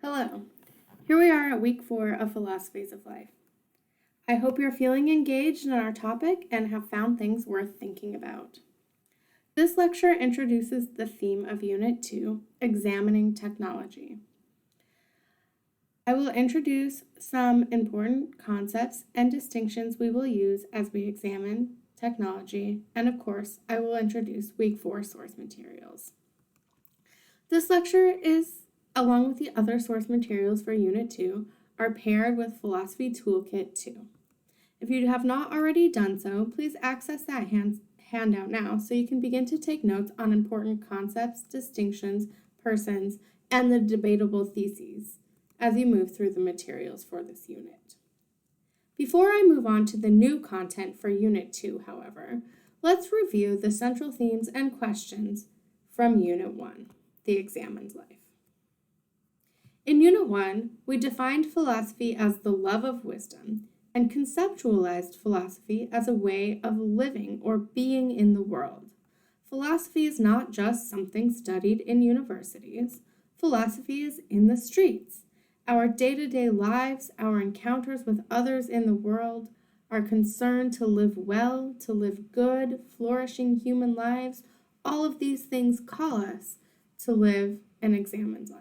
Hello. Here we are at week 4 of Philosophies of Life. I hope you're feeling engaged in our topic and have found things worth thinking about. This lecture introduces the theme of Unit 2, Examining Technology. I will introduce some important concepts and distinctions we will use as we examine technology, and of course, I will introduce week 4 source materials. This lecture is, along with the other source materials for Unit 2, are paired with Philosophy Toolkit 2. If you have not already done so, please access that handout now so you can begin to take notes on important concepts, distinctions, persons, and the debatable theses as you move through the materials for this unit. Before I move on to the new content for Unit 2, however, let's review the central themes and questions from Unit 1, the examined life. In Unit 1, we defined philosophy as the love of wisdom and conceptualized philosophy as a way of living or being in the world. Philosophy is not just something studied in universities. Philosophy is in the streets. Our day-to-day lives, our encounters with others in the world, our concern to live well, to live good, flourishing human lives, all of these things call us to live an examined life.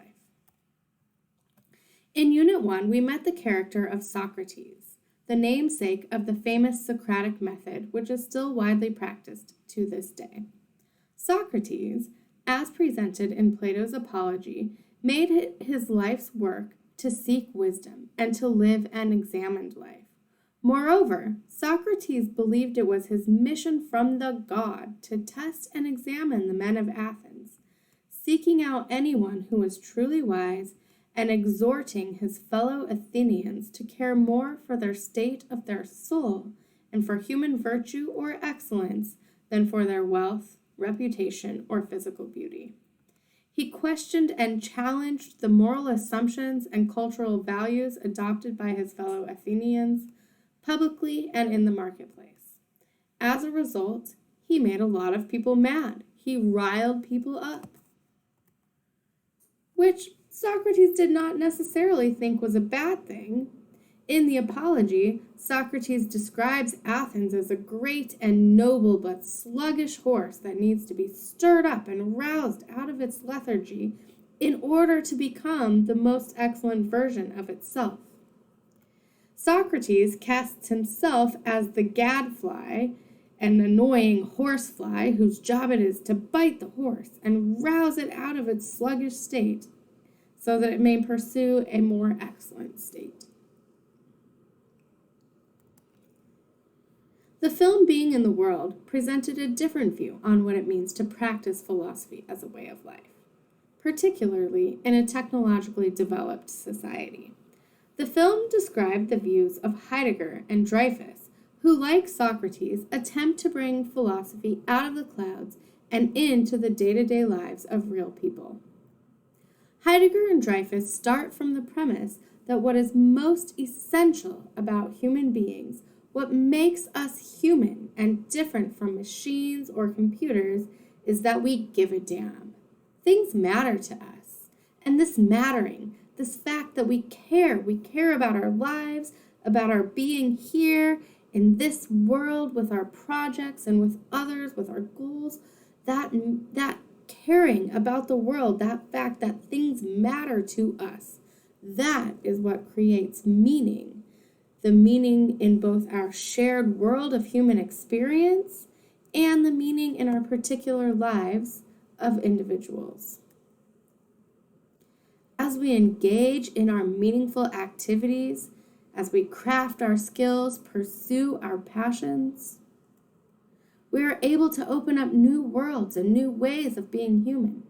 In Unit 1, we met the character of Socrates, the namesake of the famous Socratic method, which is still widely practiced to this day. Socrates, as presented in Plato's Apology, made his life's work to seek wisdom and to live an examined life. Moreover, Socrates believed it was his mission from the god to test and examine the men of Athens, seeking out anyone who was truly wise and exhorting his fellow Athenians to care more for their state of their soul and for human virtue or excellence than for their wealth, reputation, or physical beauty. He questioned and challenged the moral assumptions and cultural values adopted by his fellow Athenians, publicly and in the marketplace. As a result, he made a lot of people mad. He riled people up, which Socrates did not necessarily think was a bad thing. In the Apology, Socrates describes Athens as a great and noble but sluggish horse that needs to be stirred up and roused out of its lethargy in order to become the most excellent version of itself. Socrates casts himself as the gadfly, an annoying horsefly whose job it is to bite the horse and rouse it out of its sluggish state so that it may pursue a more excellent state. The film Being in the World presented a different view on what it means to practice philosophy as a way of life, particularly in a technologically developed society. The film described the views of Heidegger and Dreyfus, who, like Socrates, attempt to bring philosophy out of the clouds and into the day-to-day lives of real people. Heidegger and Dreyfus start from the premise that what is most essential about human beings, what makes us human and different from machines or computers, is that we give a damn. Things matter to us. And this mattering, this fact that we care about our lives, about our being here in this world with our projects and with others, with our goals, that caring about the world, that fact that things matter to us, that is what creates meaning. The meaning in both our shared world of human experience and the meaning in our particular lives of individuals. As we engage in our meaningful activities, as we craft our skills, pursue our passions, we are able to open up new worlds and new ways of being human.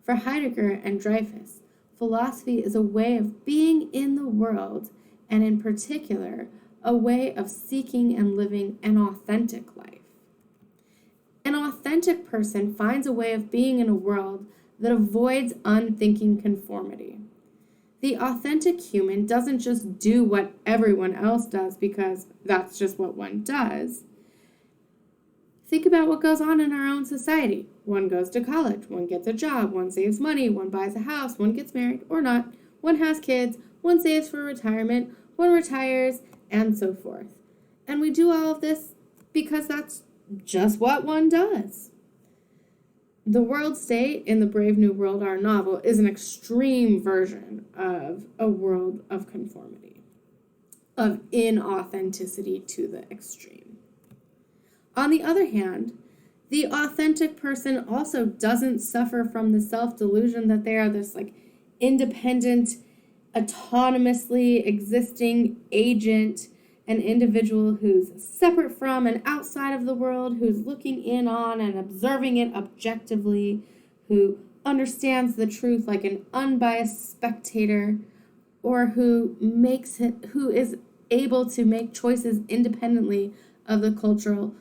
For Heidegger and Dreyfus, philosophy is a way of being in the world, and in particular, a way of seeking and living an authentic life. An authentic person finds a way of being in a world that avoids unthinking conformity. The authentic human doesn't just do what everyone else does because that's just what one does. Think about what goes on in our own society. One goes to college, one gets a job, one saves money, one buys a house, one gets married or not, one has kids, one saves for retirement, one retires, and so forth. And we do all of this because that's just what one does. The World State in the Brave New World, our novel, is an extreme version of a world of conformity, of inauthenticity to the extreme. On the other hand, the authentic person also doesn't suffer from the self-delusion that they are this independent, autonomously existing agent, an individual who's separate from and outside of the world, who's looking in on and observing it objectively, who understands the truth like an unbiased spectator, or who is able to make choices independently of the cultural,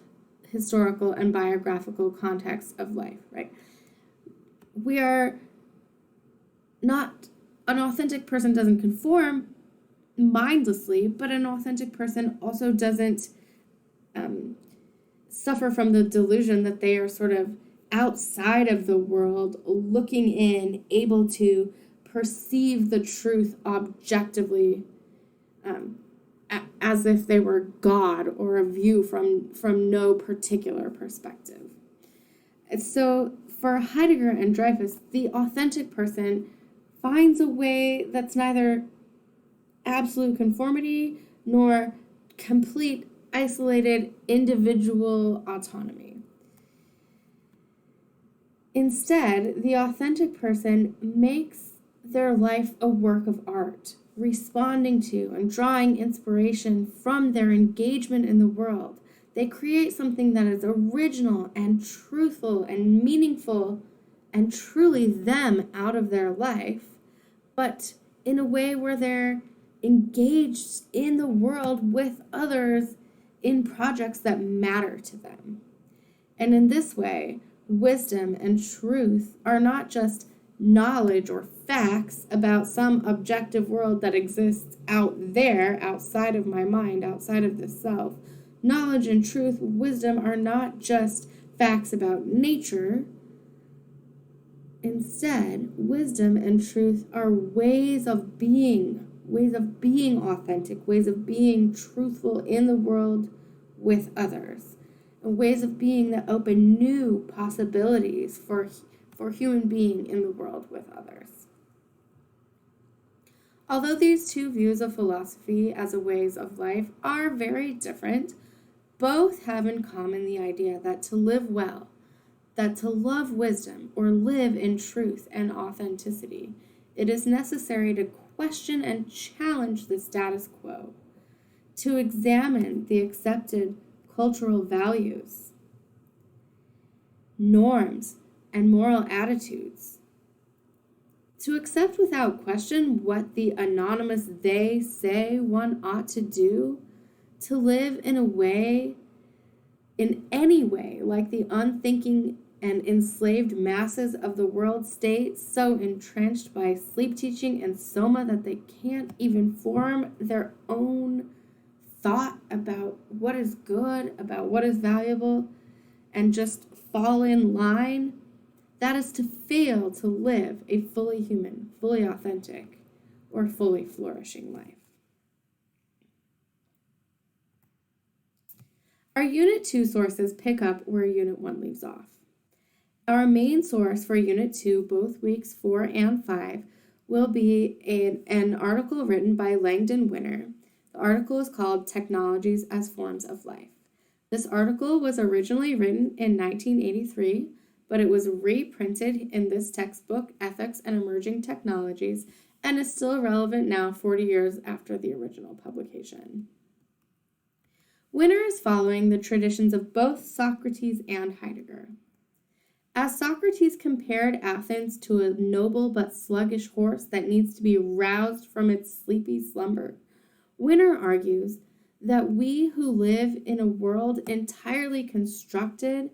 historical, and biographical context of life, right? We are not, an authentic person doesn't conform mindlessly, but an authentic person also doesn't suffer from the delusion that they are sort of outside of the world, looking in, able to perceive the truth objectively, as if they were God or a view from no particular perspective. So for Heidegger and Dreyfus, the authentic person finds a way that's neither absolute conformity nor complete isolated individual autonomy. Instead, the authentic person makes their life a work of art, responding to and drawing inspiration from their engagement in the world. They create something that is original and truthful and meaningful and truly them out of their life, but in a way where they're engaged in the world with others in projects that matter to them. And in this way, wisdom and truth are not just knowledge or facts about some objective world that exists out there, outside of my mind, outside of the self. Knowledge and truth, wisdom are not just facts about nature. Instead, wisdom and truth are ways of being authentic, ways of being truthful in the world with others, and ways of being that open new possibilities for human being in the world with others. Although these two views of philosophy as a ways of life are very different, both have in common the idea that to live well, that to love wisdom or live in truth and authenticity, it is necessary to question and challenge the status quo, to examine the accepted cultural values, norms, and moral attitudes, to accept without question what the anonymous they say one ought to do, to live in any way, like the unthinking and enslaved masses of the world state, so entrenched by sleep teaching and soma that they can't even form their own thought about what is good, about what is valuable, and just fall in line. That is to fail to live a fully human, fully authentic, or fully flourishing life. Our Unit 2 sources pick up where Unit 1 leaves off. Our main source for Unit 2, both weeks 4 and 5, will be an article written by Langdon Winner. The article is called Technologies as Forms of Life. This article was originally written in 1983, but it was reprinted in this textbook, Ethics and Emerging Technologies, and is still relevant now 40 years after the original publication. Winner is following the traditions of both Socrates and Heidegger. As Socrates compared Athens to a noble but sluggish horse that needs to be roused from its sleepy slumber, Winner argues that we who live in a world entirely constructed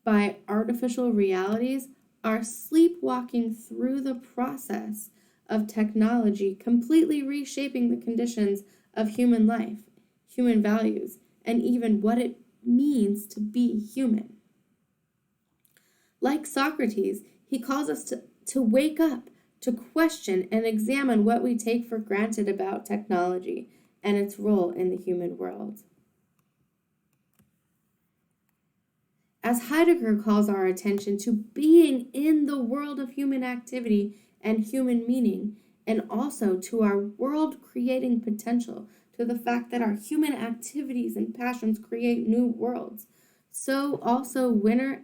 by artificial realities are sleepwalking through the process of technology, completely reshaping the conditions of human life, human values, and even what it means to be human. Like Socrates, he calls us to wake up, to question and examine what we take for granted about technology and its role in the human world. As Heidegger calls our attention to being in the world of human activity and human meaning, and also to our world-creating potential, to the fact that our human activities and passions create new worlds, so also Winner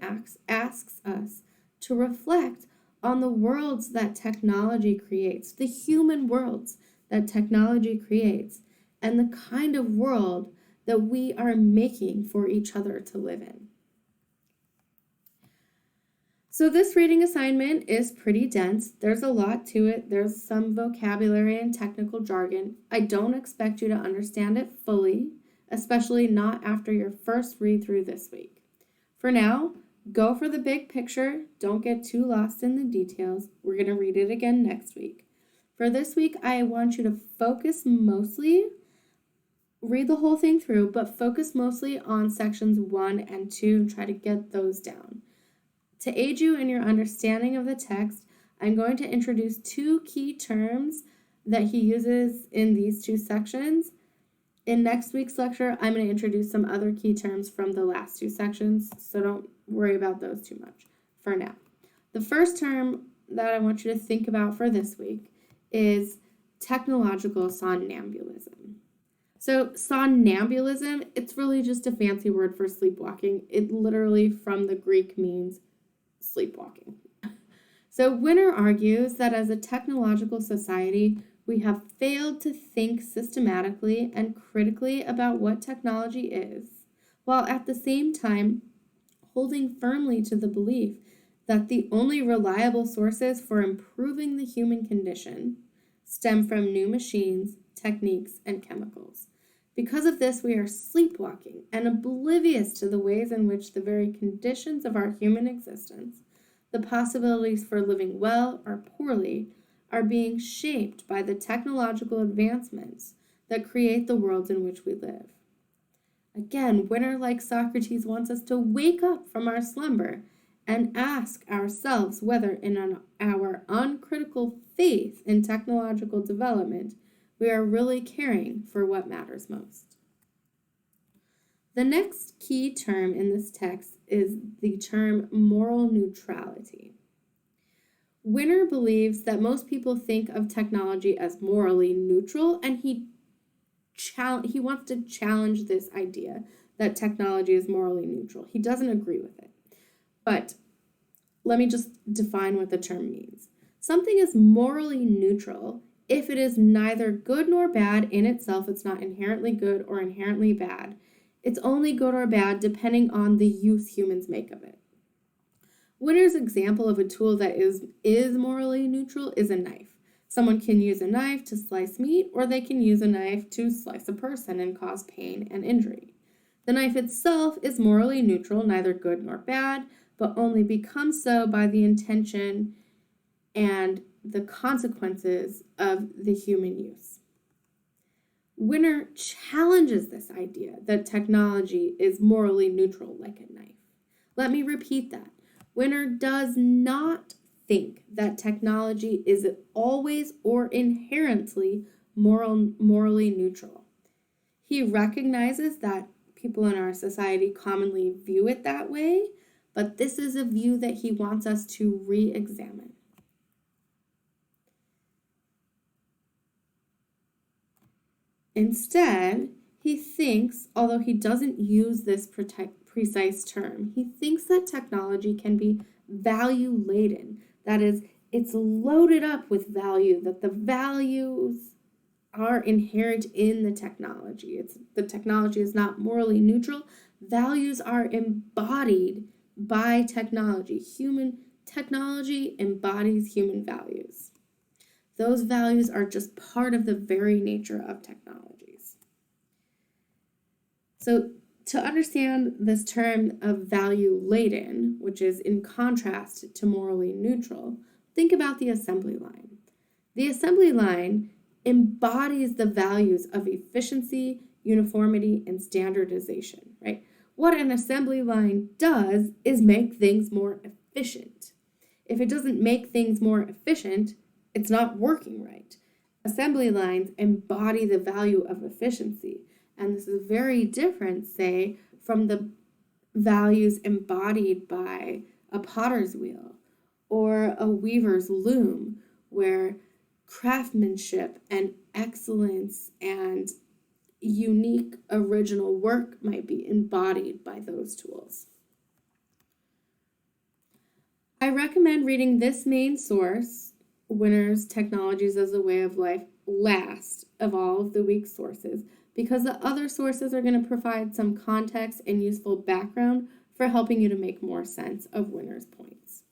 asks us to reflect on the worlds that technology creates, the human worlds that technology creates, and the kind of world that we are making for each other to live in. So this reading assignment is pretty dense. There's a lot to it. There's some vocabulary and technical jargon. I don't expect you to understand it fully, especially not after your first read through this week. For now, go for the big picture. Don't get too lost in the details. We're going to read it again next week. For this week, I want you to read the whole thing through, but focus mostly on sections 1 and 2 and try to get those down. To aid you in your understanding of the text, I'm going to introduce 2 key terms that he uses in these 2 sections. In next week's lecture, I'm going to introduce some other key terms from the last 2 sections, so don't worry about those too much for now. The first term that I want you to think about for this week is technological somnambulism. So somnambulism, it's really just a fancy word for sleepwalking. It literally from the Greek means sleepwalking. So Winner argues that as a technological society, we have failed to think systematically and critically about what technology is, while at the same time holding firmly to the belief that the only reliable sources for improving the human condition stem from new machines, techniques, and chemicals. Because of this, we are sleepwalking and oblivious to the ways in which the very conditions of our human existence, the possibilities for living well or poorly, are being shaped by the technological advancements that create the worlds in which we live. Again, Winner, like Socrates, wants us to wake up from our slumber and ask ourselves whether in our uncritical faith in technological development, we are really caring for what matters most. The next key term in this text is the term moral neutrality. Winner believes that most people think of technology as morally neutral, and he wants to challenge this idea that technology is morally neutral. He doesn't agree with it. But let me just define what the term means. Something is morally neutral if it is neither good nor bad in itself. It's not inherently good or inherently bad. It's only good or bad depending on the use humans make of it. Winner's example of a tool that is morally neutral is a knife. Someone can use a knife to slice meat, or they can use a knife to slice a person and cause pain and injury. The knife itself is morally neutral, neither good nor bad, but only becomes so by the intention and the consequences of the human use. Winner challenges this idea that technology is morally neutral like a knife. Let me repeat that. Winner does not think that technology is always or inherently morally neutral. He recognizes that people in our society commonly view it that way, but this is a view that he wants us to re-examine. Instead, he thinks, although he doesn't use this precise term, he thinks that technology can be value-laden. That is, it's loaded up with value, that the values are inherent in the technology. The technology is not morally neutral. Values are embodied by technology. Technology embodies human values. Those values are just part of the very nature of technologies. So to understand this term of value-laden, which is in contrast to morally neutral, think about the assembly line. The assembly line embodies the values of efficiency, uniformity, and standardization, right? what an assembly line does is make things more efficient. If it doesn't make things more efficient, it's not working right. Assembly lines embody the value of efficiency, and this is very different, say, from the values embodied by a potter's wheel or a weaver's loom, where craftsmanship and excellence and unique original work might be embodied by those tools. I recommend reading this main source, Winner's Technologies as a Way of Life, last of all of the week's sources, because the other sources are going to provide some context and useful background for helping you to make more sense of Winner's points.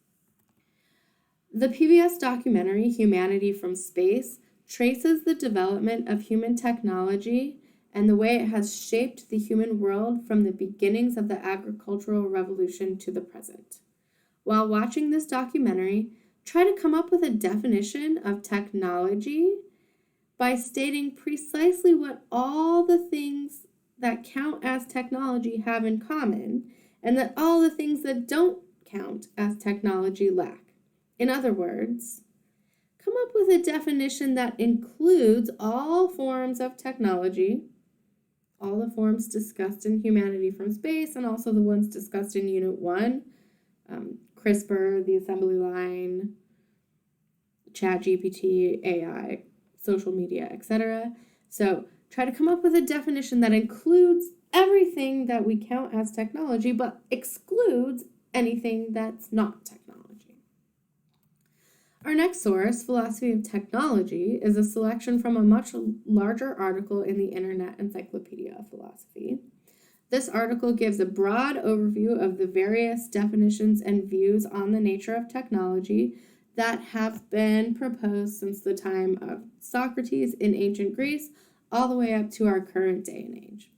The PBS documentary, Humanity from Space, traces the development of human technology and the way it has shaped the human world from the beginnings of the agricultural revolution to the present. While watching this documentary, try to come up with a definition of technology by stating precisely what all the things that count as technology have in common and that all the things that don't count as technology lack. In other words, come up with a definition that includes all forms of technology, all the forms discussed in Humanity from Space, and also the ones discussed in Unit 1, CRISPR, the assembly line, ChatGPT, AI, social media, etc. So try to come up with a definition that includes everything that we count as technology, but excludes anything that's not technology. Our next source, Philosophy of Technology, is a selection from a much larger article in the Internet Encyclopedia of Philosophy. This article gives a broad overview of the various definitions and views on the nature of technology that have been proposed since the time of Socrates in ancient Greece, all the way up to our current day and age.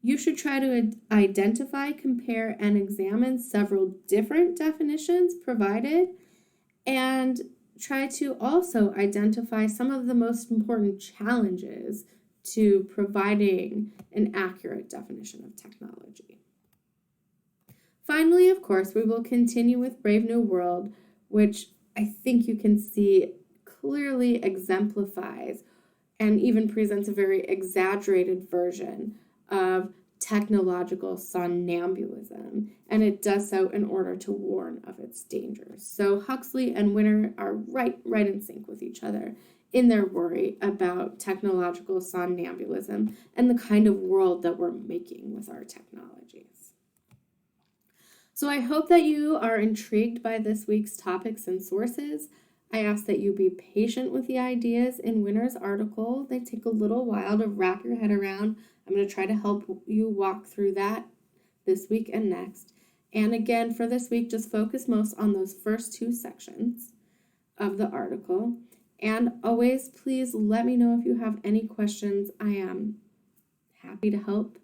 You should try to identify, compare, and examine several different definitions provided, and try to also identify some of the most important challenges to providing an accurate definition of technology. Finally, of course, we will continue with Brave New World, which I think you can see clearly exemplifies and even presents a very exaggerated version of technological somnambulism, and it does so in order to warn of its dangers. So Huxley and Winner are right in sync with each other in their worry about technological somnambulism and the kind of world that we're making with our technologies. So I hope that you are intrigued by this week's topics and sources. I ask that you be patient with the ideas in Winner's article. They take a little while to wrap your head around. I'm going to try to help you walk through that this week and next. And again, for this week, just focus most on those first two sections of the article. And always, please let me know if you have any questions. I am happy to help